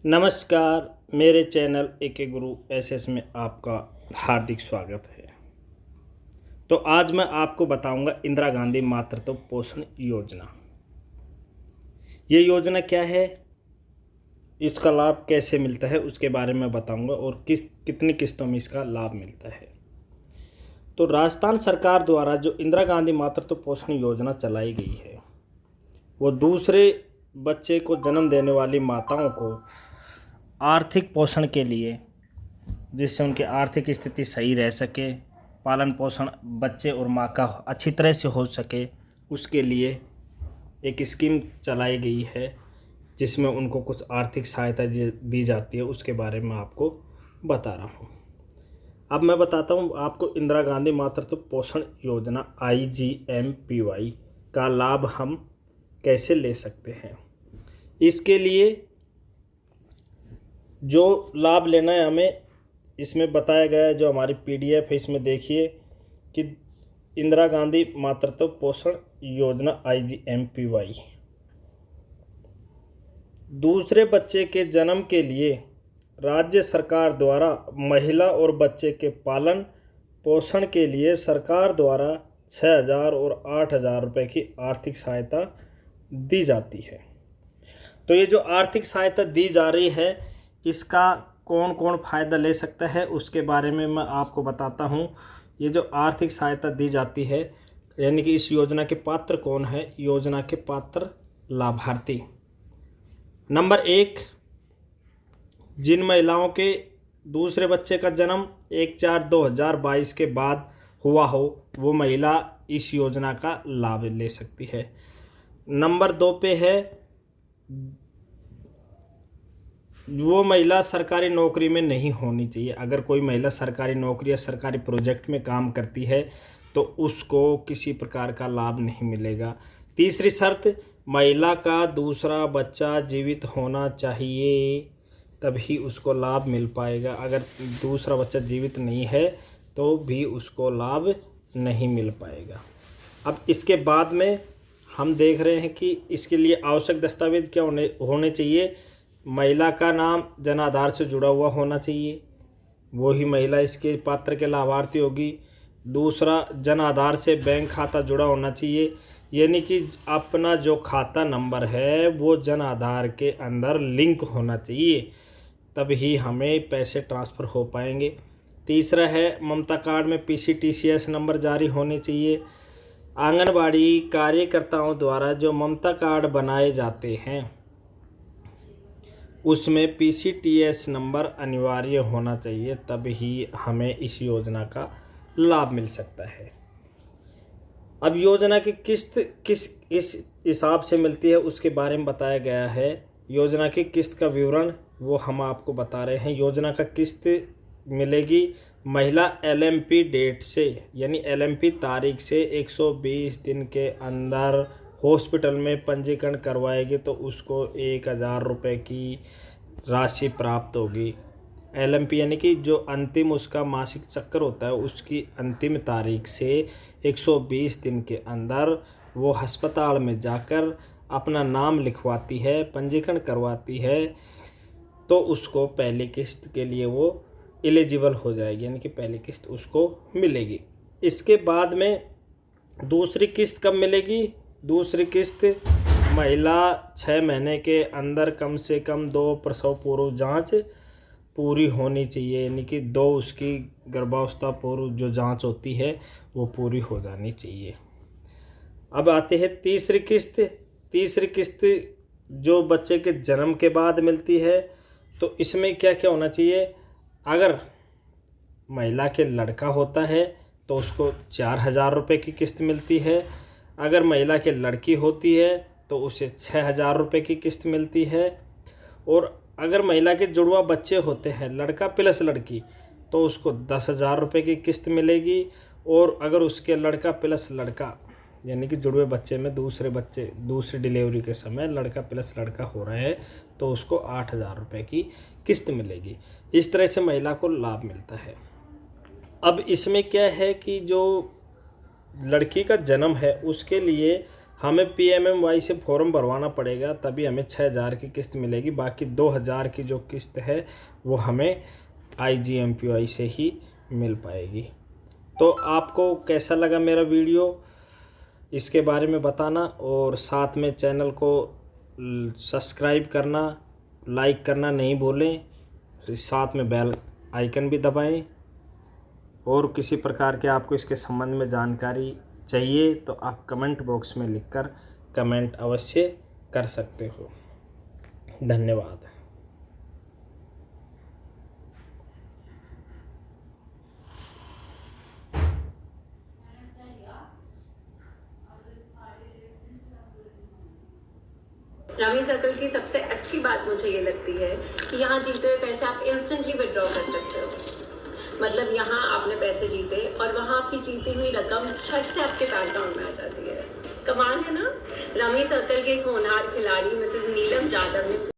नमस्कार। मेरे चैनल एके गुरु एसएस में आपका हार्दिक स्वागत है। तो आज मैं आपको बताऊंगा इंदिरा गांधी मातृत्व पोषण योजना। ये योजना क्या है, इसका लाभ कैसे मिलता है उसके बारे में बताऊंगा और कितनी किस्तों में इसका लाभ मिलता है। तो राजस्थान सरकार द्वारा जो इंदिरा गांधी मातृत्व पोषण योजना चलाई गई है, वो दूसरे बच्चे को जन्म देने वाली माताओं को आर्थिक पोषण के लिए, जिससे उनकी आर्थिक स्थिति सही रह सके, पालन पोषण बच्चे और माँ का अच्छी तरह से हो सके, उसके लिए एक स्कीम चलाई गई है जिसमें उनको कुछ आर्थिक सहायता दी जाती है। उसके बारे में आपको बता रहा हूँ। अब मैं बताता हूँ आपको इंदिरा गांधी मातृत्व पोषण योजना IGMPY का लाभ हम कैसे ले सकते हैं। इसके लिए जो लाभ लेना है हमें, इसमें बताया गया है। जो हमारी PDF है इसमें देखिए कि इंदिरा गांधी मातृत्व पोषण योजना IGMPY दूसरे बच्चे के जन्म के लिए राज्य सरकार द्वारा महिला और बच्चे के पालन पोषण के लिए सरकार द्वारा 6,000 और 8,000 रुपये की आर्थिक सहायता दी जाती है। तो ये जो आर्थिक सहायता दी जा रही है, इसका कौन कौन फ़ायदा ले सकता है उसके बारे में मैं आपको बताता हूँ। ये जो आर्थिक सहायता दी जाती है, यानी कि इस योजना के पात्र कौन है। योजना के पात्र लाभार्थी, नंबर 1, जिन महिलाओं के दूसरे बच्चे का जन्म 1/4/2022 के बाद हुआ हो, वो महिला इस योजना का लाभ ले सकती है। नंबर 2 पे है, वो महिला सरकारी नौकरी में नहीं होनी चाहिए। अगर कोई महिला सरकारी नौकरी या सरकारी प्रोजेक्ट में काम करती है तो उसको किसी प्रकार का लाभ नहीं मिलेगा। तीसरी शर्त, महिला का दूसरा बच्चा जीवित होना चाहिए, तभी उसको लाभ मिल पाएगा। अगर दूसरा बच्चा जीवित नहीं है तो भी उसको लाभ नहीं मिल पाएगा। अब इसके बाद में हम देख रहे हैं कि इसके लिए आवश्यक दस्तावेज क्या होने चाहिए। महिला का नाम जन आधार से जुड़ा हुआ होना चाहिए, वही महिला इसके पात्र के लाभार्थी होगी। दूसरा, जन आधार से बैंक खाता जुड़ा होना चाहिए, यानी कि अपना जो खाता नंबर है वो जन आधार के अंदर लिंक होना चाहिए, तभी हमें पैसे ट्रांसफ़र हो पाएंगे। तीसरा है, ममता कार्ड में PCTCS नंबर जारी होने चाहिए। आंगनबाड़ी कार्यकर्ताओं द्वारा जो ममता कार्ड बनाए जाते हैं उसमें PCTS नंबर अनिवार्य होना चाहिए, तभी हमें इस योजना का लाभ मिल सकता है। अब योजना की किस्त किस इस हिसाब से मिलती है उसके बारे में बताया गया है। योजना की किस्त का विवरण वो हम आपको बता रहे हैं। योजना का किस्त मिलेगी महिला LMP डेट से, यानी LMP तारीख से 120 दिन के अंदर हॉस्पिटल में पंजीकरण करवाएगी तो उसको 1,000 रुपये की राशि प्राप्त होगी। LMP यानी कि जो अंतिम उसका मासिक चक्कर होता है, उसकी अंतिम तारीख से 120 दिन के अंदर वो अस्पताल में जाकर अपना नाम लिखवाती है, पंजीकरण करवाती है, तो उसको पहली किस्त के लिए वो एलिजिबल हो जाएगी, यानी कि पहली किस्त उसको मिलेगी। इसके बाद में दूसरी किस्त कब मिलेगी। दूसरी किस्त महिला 6 महीने के अंदर कम से कम 2 प्रसव पूर्व जांच पूरी होनी चाहिए, यानी कि 2 उसकी गर्भावस्था पूर्व जो जांच होती है वो पूरी हो जानी चाहिए। अब आते हैं तीसरी किस्त। तीसरी किस्त जो बच्चे के जन्म के बाद मिलती है, तो इसमें क्या क्या होना चाहिए। अगर महिला के लड़का होता है तो उसको 4,000 रुपये की किस्त मिलती है। अगर महिला के लड़की होती है तो उसे 6,000 रुपये की किस्त मिलती है। और अगर महिला के जुड़वा बच्चे होते हैं, लड़का प्लस लड़की, तो उसको 10,000 रुपये की किस्त मिलेगी। और अगर उसके लड़का प्लस लड़का, यानी कि जुड़वे बच्चे में दूसरी डिलीवरी के समय लड़का प्लस लड़का हो रहा है, तो उसको 8,000 रुपये की किस्त मिलेगी। इस तरह से महिला को लाभ मिलता है। अब इसमें क्या है कि जो लड़की का जन्म है उसके लिए हमें PMMY से फॉर्म भरवाना पड़ेगा, तभी हमें 6,000 की किस्त मिलेगी। बाकी 2,000 की जो किस्त है वो हमें IGMPY से ही मिल पाएगी। तो आपको कैसा लगा मेरा वीडियो, इसके बारे में बताना, और साथ में चैनल को सब्सक्राइब करना, लाइक करना नहीं भूलें, साथ में बेल आइकन भी दबाएं। और किसी प्रकार के आपको इसके संबंध में जानकारी चाहिए तो आप कमेंट बॉक्स में लिखकर कमेंट अवश्य कर सकते हो। धन्यवाद। रमी सर्कल की सबसे अच्छी बात मुझे ये लगती है कि यहाँ जीते हुए पैसे आप इंस्टेंटली विड्रॉ कर सकते हो। मतलब यहाँ आपने पैसे जीते और वहाँ आपकी जीती हुई रकम छट से आपके बैंक अकाउंट में आ जाती है। कमाल है ना। रमी सर्कल के एक होनहार खिलाड़ी मिसेस नीलम जाधव ने